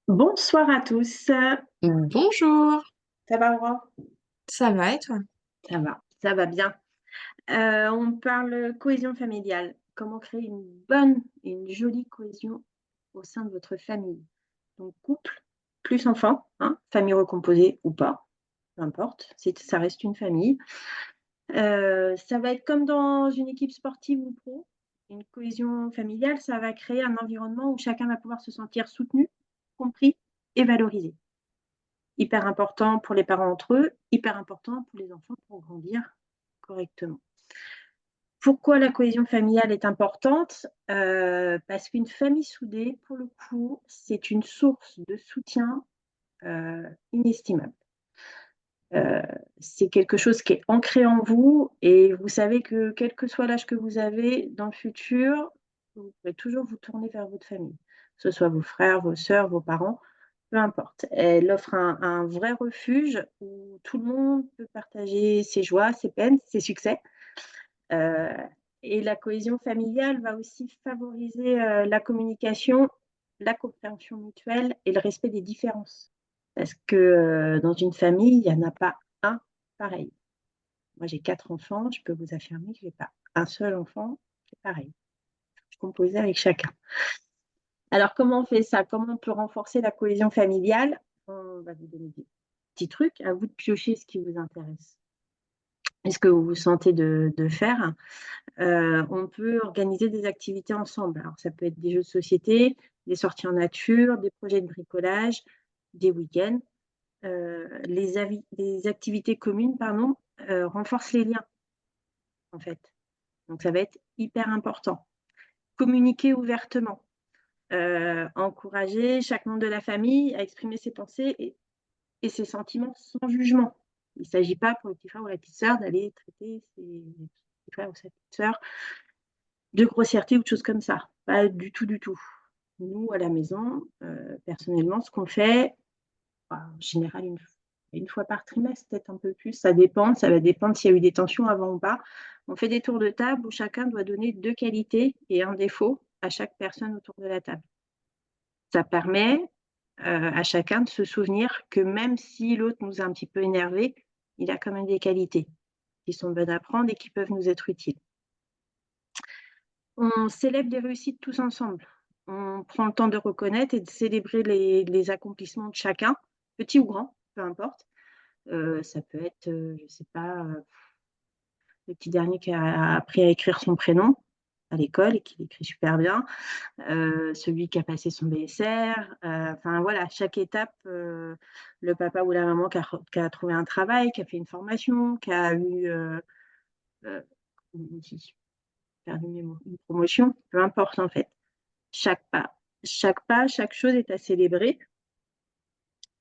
Bonsoir à tous. Ça Bonjour, va, Aurore? ça va et toi? Ça va bien. On parle cohésion familiale. Comment créer une bonne et une jolie cohésion au sein de votre famille. Donc couple, plus enfants, hein, famille recomposée ou pas, peu importe, ça reste une famille. Ça va être comme dans une équipe sportive ou pro. Une cohésion familiale, ça va créer un environnement où chacun va pouvoir se sentir soutenu, compris et valorisé. Hyper important pour les parents entre eux, hyper important pour les enfants pour grandir correctement. Pourquoi la cohésion familiale est importante? Parce qu'une famille soudée, pour le coup, c'est une source de soutien, inestimable. Heu, c'est quelque chose qui est ancré en vous et vous savez que quel que soit l'âge que vous avez, dans le futur, vous pourrez toujours vous tourner vers votre famille, que ce soit vos frères, vos sœurs, vos parents, peu importe. Elle offre un vrai refuge où tout le monde peut partager ses joies, ses peines, ses succès, heu et la cohésion familiale va aussi favoriser, la communication, la compréhension mutuelle et le respect des différences. Parce que, dans une famille, il y en a pas un pareil. Moi, j'ai 4 enfants, je peux vous affirmer que j'ai pas un seul enfant qui est pareil. Je suis composée avec chacun. Alors comment on fait ça? Comment on peut renforcer la cohésion familiale? On va vous donner des petits trucs, à vous de piocher ce qui vous intéresse et ce que vous vous sentez de faire. On peut organiser des activités ensemble. Alors ça peut être des jeux de société, des sorties en nature, des projets de bricolage, des week-ends. Les activités communes, pardon, renforcent les liens, en fait. Donc ça va être hyper important. Communiquer ouvertement, encourager chaque membre de la famille à exprimer ses pensées et ses sentiments sans jugement. Il ne s'agit pas pour le petit frère ou la petite sœur d'aller traiter ses petits frères ou sa petite sœur de grossièreté ou de choses comme ça. Pas du tout, du tout. Nous, à la maison, personnellement, ce qu'on fait, bah, en général, une fois par trimestre, peut-être un peu plus, ça dépend, ça va dépendre s'il y a eu des tensions avant ou pas. On fait des tours de table où chacun doit donner 2 qualités et un défaut à chaque personne autour de la table. Ça permet, à chacun de se souvenir que même si l'autre nous a un petit peu énervés, il a quand même des qualités qui sont bonnes à prendre et qui peuvent nous être utiles. On célèbre les réussites tous ensemble. On prend le temps de reconnaître et de célébrer les accomplissements de chacun, petits ou grands, peu importe. Ça peut être, je sais pas, le petit dernier qui a appris à écrire son prénom à l'école et qui l'écrit super bien, celui qui a passé son BSR, enfin voilà, chaque étape, le papa ou la maman qui a trouvé un travail, qui a fait une formation, qui a eu, comment on dit? J'ai perdu mes mots, une promotion, peu importe en fait. Chaque pas, chaque chose est à célébrer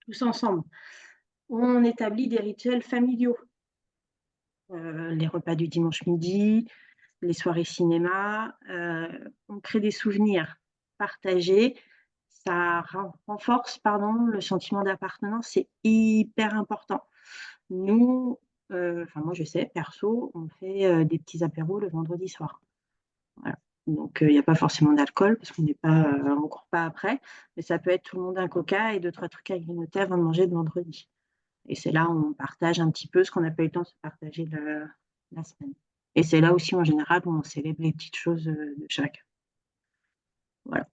tous ensemble. On établit des rituels familiaux, les repas du dimanche midi, les soirées cinéma, on crée des souvenirs partagés. Ça renforce, pardon, le sentiment d'appartenance, c'est hyper important. Nous, enfin moi je sais, perso, on fait, des petits apéros le vendredi soir. Voilà. Donc il y a pas forcément d'alcool parce qu'on n'est pas, on court pas après, mais ça peut être tout le monde un coca et 2-3 trucs à grignoter avant de manger le vendredi et c'est là où on partage un petit peu ce qu'on n'a pas eu le temps de se partager la semaine et c'est là aussi en général où on célèbre les petites choses, de chacun. Voilà.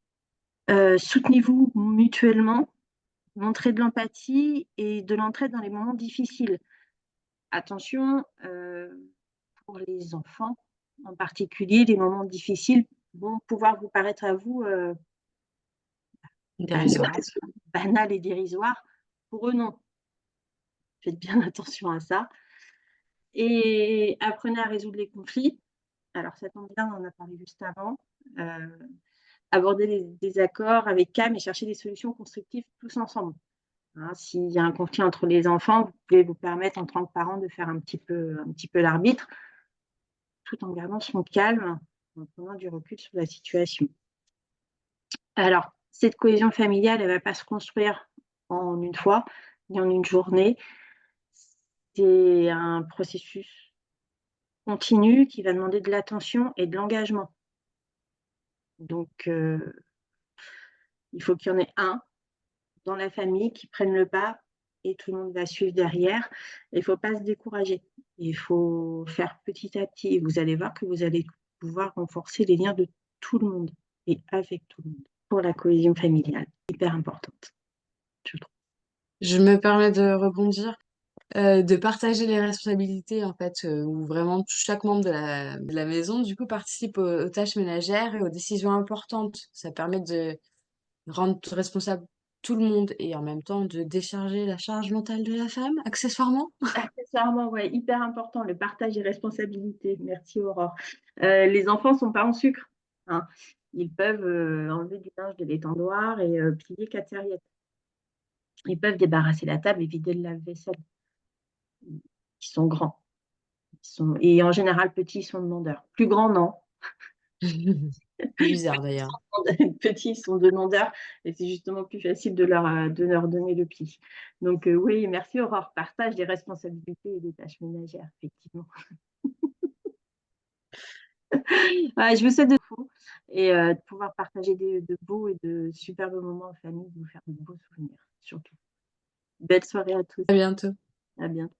Soutenez-vous mutuellement, montrez de l'empathie et de l'entraide dans les moments difficiles. Attention, pour les enfants en particulier, les moments difficiles vont pouvoir vous paraître à vous, Dérisoire. banal et dérisoire. Pour eux, non. Faites bien attention à ça et apprenez à résoudre les conflits. Alors ça tombe bien, on en a parlé juste avant. Heu, aborder les désaccords avec calme et chercher des solutions constructives tous ensemble. Hein, s'il y a un conflit entre les enfants, vous pouvez vous permettre en tant que parent de faire un petit peu l'arbitre, tout en gardant son calme, en prenant du recul sur la situation. Alors, cette cohésion familiale, elle ne va pas se construire en une fois, ni en une journée. C'est un processus continu qui va demander de l'attention et de l'engagement. Donc, il faut qu'il y en ait un dans la famille qui prennent le pas et tout le monde va suivre derrière. Il ne faut pas se décourager. Il faut faire petit à petit. Et vous allez voir que vous allez pouvoir renforcer les liens de tout le monde et avec tout le monde pour la cohésion familiale. Hyper importante, je trouve. Je me permets de rebondir, de partager les responsabilités, en fait, où vraiment chaque membre de la maison, du coup, participe aux tâches ménagères et aux décisions importantes. Ça permet de rendre responsable tout le monde et en même temps de décharger la charge mentale de la femme, accessoirement. Accessoirement, ouais, hyper important, le partage des responsabilités. Merci Aurore. Les enfants ne sont pas en sucre, hein. Ils peuvent enlever du linge de l'étendoir et plier 4 serviettes. Ils peuvent débarrasser la table et vider le lave-vaisselle. Ils sont grands. Et en général, petits, ils sont demandeurs. Plus grands, non. C'est bizarre d'ailleurs. Petits, ils sont demandeurs et c'est justement plus facile de leur donner le pli. Donc oui, merci Aurore. Partage des responsabilités et des tâches ménagères, effectivement. Ouais, je vous souhaite de tout et de pouvoir partager de beaux et de superbes moments en famille, de vous faire de beaux souvenirs, surtout. Belle soirée à tous. À bientôt. À bientôt.